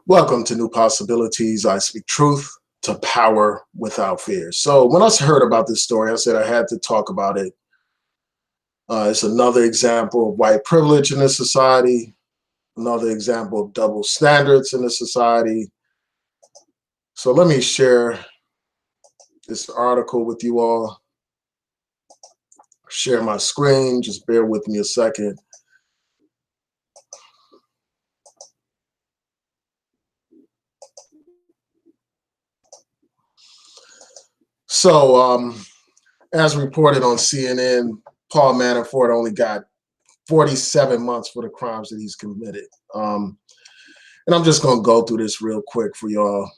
Welcome to New Possibilities. I speak truth to power without fear. So when I heard about this story, I said I had to talk about it. It's another example of white privilege in this society, another example of double standards in this society. So let me share this article with you all. Share my screen. Just bear with me a second. So, as reported on CNN, Paul Manafort only got 47 months for the crimes that he's committed. And I'm just going to go through this real quick for y'all,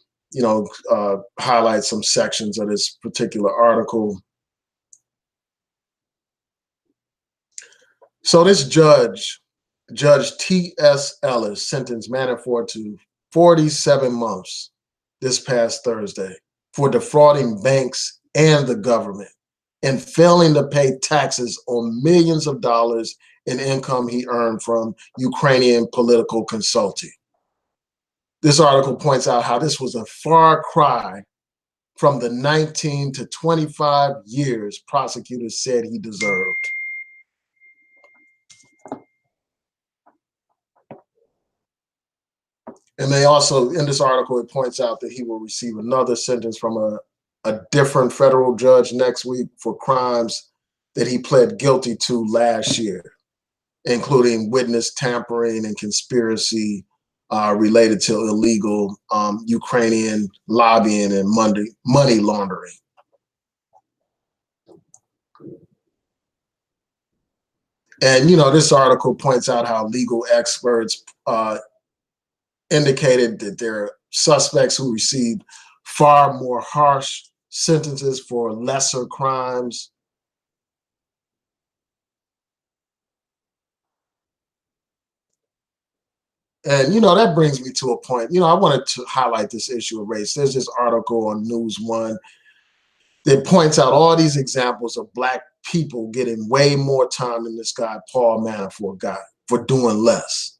highlight some sections of this particular article. So this Judge T.S. Ellis, sentenced Manafort to 47 months this past Thursday for defrauding banks and the government and failing to pay taxes on millions of dollars in income he earned from Ukrainian political consulting. This article points out how this was a far cry from the 19 to 25 years prosecutors said he deserved. And they also, in this article, it points out that he will receive another sentence from a different federal judge next week for crimes that he pled guilty to last year, including witness tampering and conspiracy related to illegal Ukrainian lobbying and money laundering. And, this article points out how legal experts indicated that there are suspects who received far more harsh sentences for lesser crimes. And, that brings me to a point. I wanted to highlight this issue of race. There's this article on News One that points out all these examples of Black people getting way more time than this guy, Paul Manafort, got for doing less.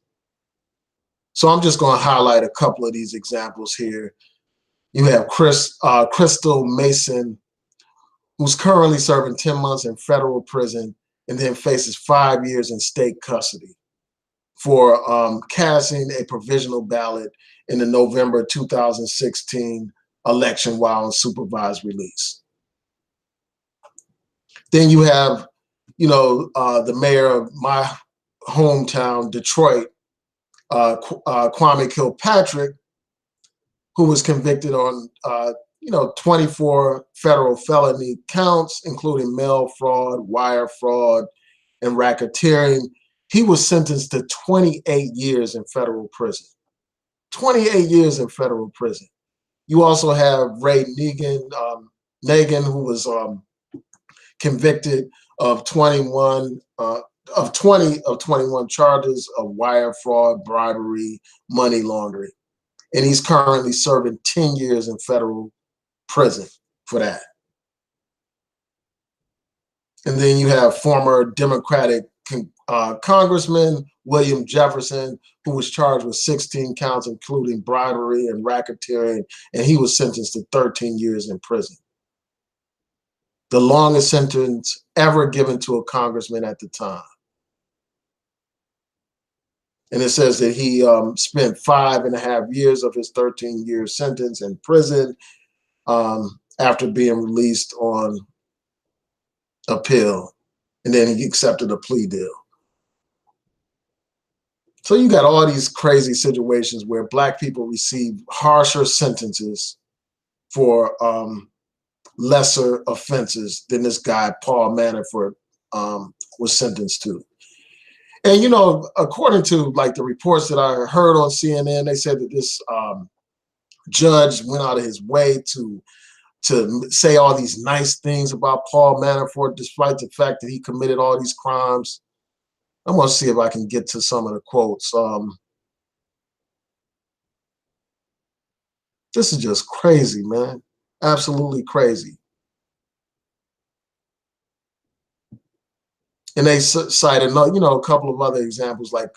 So I'm just going to highlight a couple of these examples here. You have Crystal Mason, who's currently serving 10 months in federal prison and then faces 5 years in state custody for casting a provisional ballot in the November 2016 election while on supervised release. Then you have, the mayor of my hometown, Detroit, Kwame Kilpatrick, who was convicted on 24 federal felony counts, including mail fraud, wire fraud, and racketeering. He was sentenced to 28 years in federal prison. 28 years in federal prison. You also have Ray Nagin, who was convicted of 21 charges of wire fraud, bribery, money laundering. And he's currently serving 10 years in federal prison for that. And then you have former Democratic Congressman William Jefferson, who was charged with 16 counts, including bribery and racketeering, and he was sentenced to 13 years in prison. The longest sentence ever given to a congressman at the time. And it says that he spent 5.5 years of his 13-year sentence in prison after being released on appeal. And then he accepted a plea deal. So you got all these crazy situations where Black people receive harsher sentences for lesser offenses than this guy, Paul Manafort, was sentenced to. And, according to the reports that I heard on CNN, they said that this judge went out of his way to say all these nice things about Paul Manafort, despite the fact that he committed all these crimes. I'm going to see if I can get to some of the quotes. This is just crazy, man. Absolutely crazy. And they cited, a couple of other examples like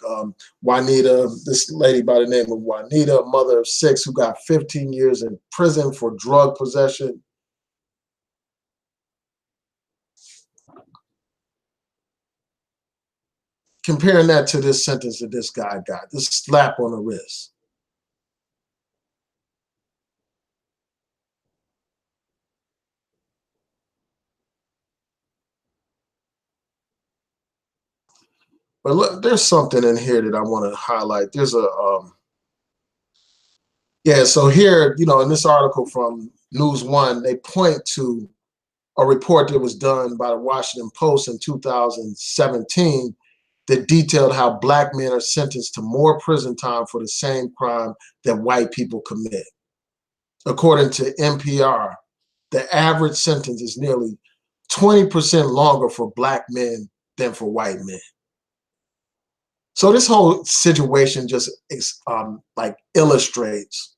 Juanita, this lady by the name of Juanita, a mother of 6 who got 15 years in prison for drug possession. Comparing that to this sentence that this guy got, this slap on the wrist. But look, there's something in here that I want to highlight. There's a, yeah, so here, in this article from News One, they point to a report that was done by the Washington Post in 2017 that detailed how black men are sentenced to more prison time for the same crime that white people commit. According to NPR, the average sentence is nearly 20% longer for black men than for white men. So this whole situation just like illustrates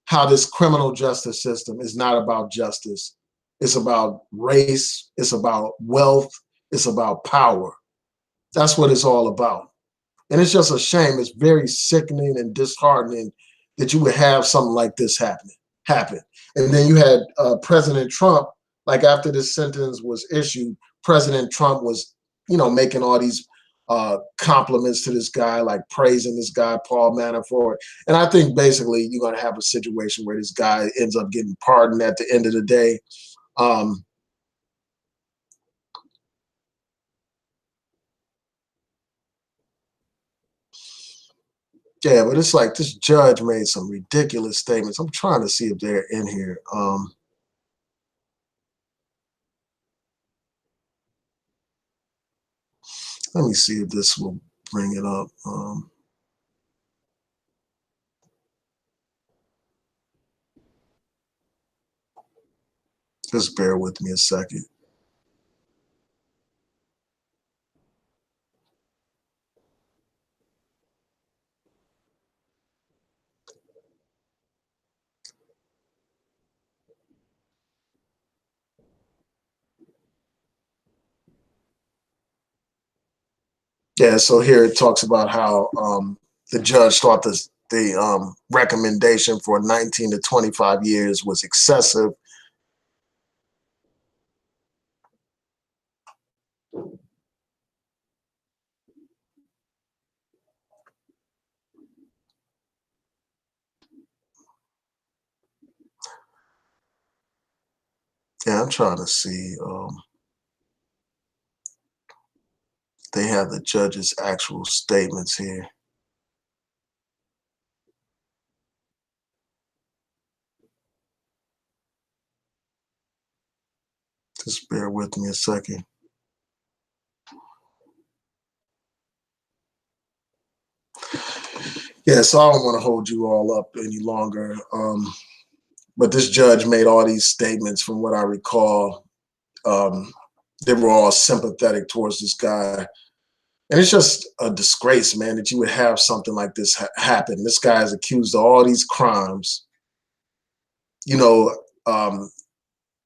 how this criminal justice system is not about justice. It's about race. It's about wealth. It's about power. That's what it's all about. And it's just a shame. It's very sickening and disheartening that you would have something like this happen. And then you had President Trump, like after this sentence was issued, President Trump was, making all these compliments to this guy, like praising this guy, Paul Manafort. And I think basically you're going to have a situation where this guy ends up getting pardoned at the end of the day. Yeah, but it's like this judge made some ridiculous statements. I'm trying to see if they're in here. Let me see if this will bring it up. Just bear with me a second. Yeah, so here it talks about how the judge thought the recommendation for 19 to 25 years was excessive. Yeah, I'm trying to see. They have the judge's actual statements here. Just bear with me a second. Yeah, so I don't want to hold you all up any longer. But this judge made all these statements from what I recall. They were all sympathetic towards this guy. And it's just a disgrace, man, that you would have something like this happen. This guy is accused of all these crimes, you know, um,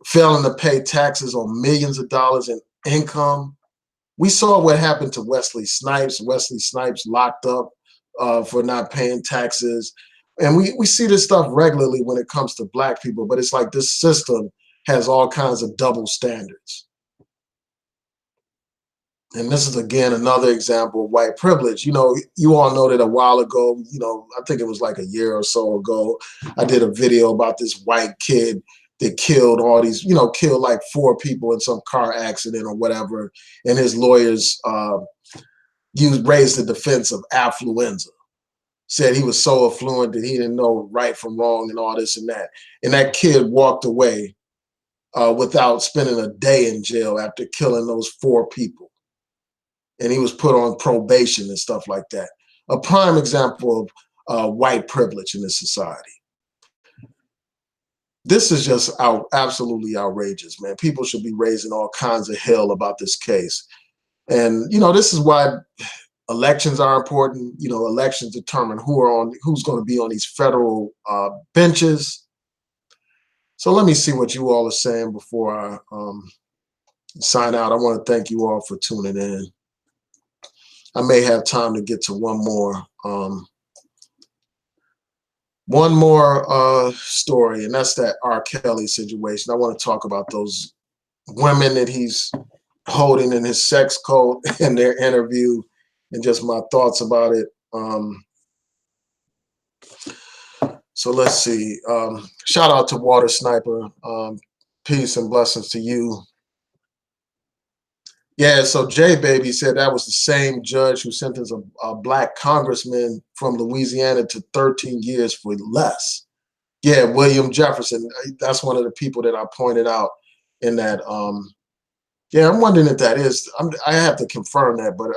failing to pay taxes on millions of dollars in income. We saw what happened to Wesley Snipes. Wesley Snipes locked up for not paying taxes. And we see this stuff regularly when it comes to black people, but it's like this system has all kinds of double standards. And this is again another example of white privilege. You all know that a while ago, I think it was like a year or so ago, I did a video about this white kid that killed all these, killed like 4 people in some car accident or whatever. And his lawyers raised the defense of affluenza, said he was so affluent that he didn't know right from wrong and all this and that. And that kid walked away without spending a day in jail after killing those 4 people. And he was put on probation and stuff like that. A prime example of white privilege in this society. This is just absolutely outrageous, man. People should be raising all kinds of hell about this case. And, this is why elections are important. Elections determine who's going to be on these federal benches. So let me see what you all are saying before I sign out. I want to thank you all for tuning in. I may have time to get to one more story, and that's that R. Kelly situation. I want to talk about those women that he's holding in his sex cult in their interview, and just my thoughts about it. So let's see. Shout out to Water Sniper. Peace and blessings to you. Yeah, so J Baby said that was the same judge who sentenced a black congressman from Louisiana to 13 years for less. Yeah, William Jefferson. That's one of the people that I pointed out in that. Yeah, I'm wondering if that is. I have to confirm that, but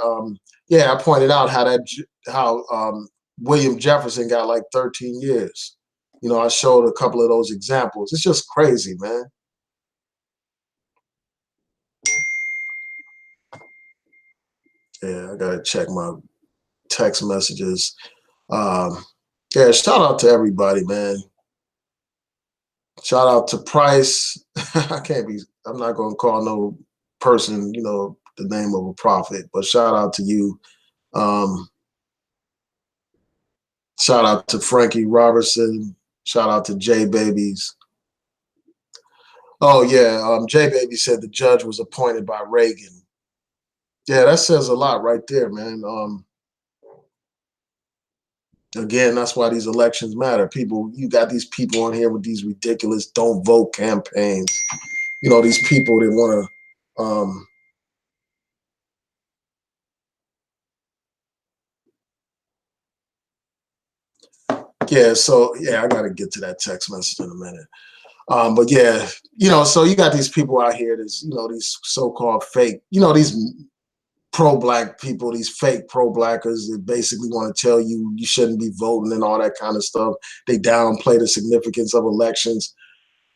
yeah, I pointed out how William Jefferson got like 13 years. You know, I showed a couple of those examples. It's just crazy, man. Yeah, I gotta check my text messages. Um, yeah, shout out to everybody, man. Shout out to Price. I can't be. I'm not gonna call no person, the name of a prophet, but shout out to you. Um, Shout out to Frankie Robertson. Shout out to J Babies. Oh yeah, J Baby said the judge was appointed by Reagan. Yeah, that says a lot right there, man. Again, that's why these elections matter. People, you got these people on here with these ridiculous "don't vote" campaigns. These people that want to. Yeah, so yeah, I got to get to that text message in a minute. But yeah, so you got these people out here, these so-called fake, these pro-black people, these fake pro-blackers that basically want to tell you you shouldn't be voting and all that kind of stuff. They downplay the significance of elections.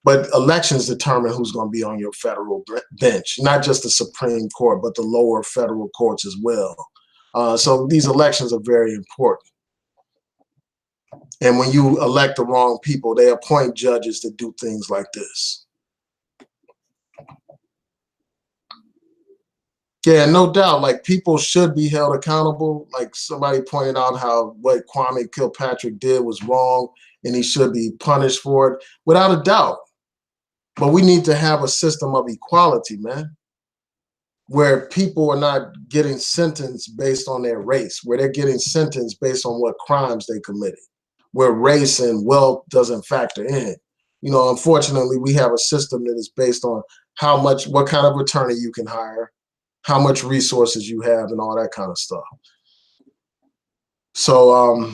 But elections determine who's going to be on your federal bench, not just the Supreme Court, but the lower federal courts as well. So these elections are very important. And when you elect the wrong people, they appoint judges to do things like this. Yeah, no doubt. Like people should be held accountable. Like somebody pointed out how what Kwame Kilpatrick did was wrong and he should be punished for it, without a doubt. But we need to have a system of equality, man, where people are not getting sentenced based on their race, where they're getting sentenced based on what crimes they committed, where race and wealth doesn't factor in. Unfortunately, we have a system that is based on what kind of attorney you can hire, how much resources you have, and all that kind of stuff. So,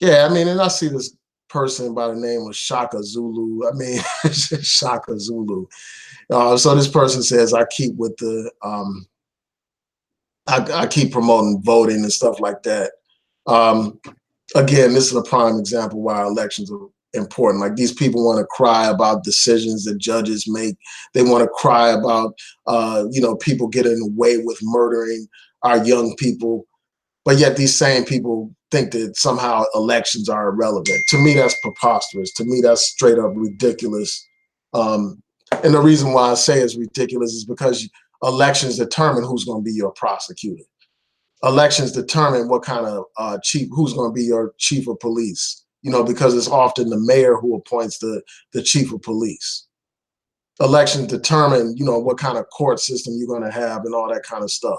yeah, I mean, and I see this person by the name of Shaka Zulu. I mean, Shaka Zulu. So this person says, I keep with the, I keep promoting voting and stuff like that. Um, Again, this is a prime example why elections are important. Like these people want to cry about decisions that judges make. They want to cry about, people getting away with murdering our young people. But yet these same people think that somehow elections are irrelevant. To me, that's preposterous. To me, that's straight up ridiculous. And the reason why I say it's ridiculous is because elections determine who's going to be your prosecutor. Elections determine what kind of who's going to be your chief of police. Because it's often the mayor who appoints the chief of police. Elections determine, what kind of court system you're going to have and all that kind of stuff.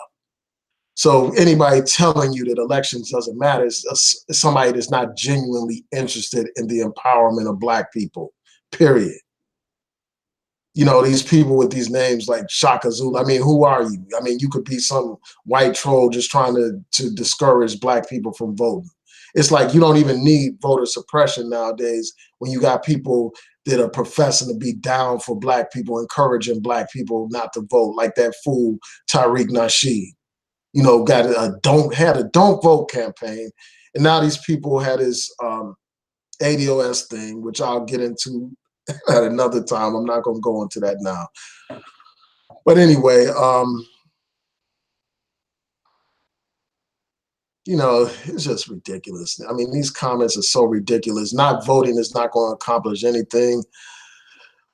So anybody telling you that elections doesn't matter is somebody that's not genuinely interested in the empowerment of Black people, period. These people with these names like Shaka Zulu. I mean, who are you? I mean, you could be some white troll just trying to discourage Black people from voting. It's like you don't even need voter suppression nowadays when you got people that are professing to be down for Black people, encouraging Black people not to vote, like that fool Tariq Nasheed. Got had a don't vote campaign, and now these people had this ADOS thing, which I'll get into at another time. I'm not going to go into that now. But anyway, you know, it's just ridiculous. I mean, these comments are so ridiculous. Not voting is not going to accomplish anything.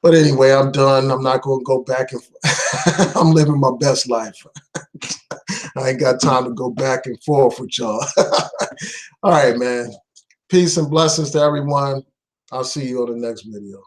But anyway, I'm done. I'm not going to go back and I'm living my best life. I ain't got time to go back and forth with y'all. All right, man. Peace and blessings to everyone. I'll see you on the next video.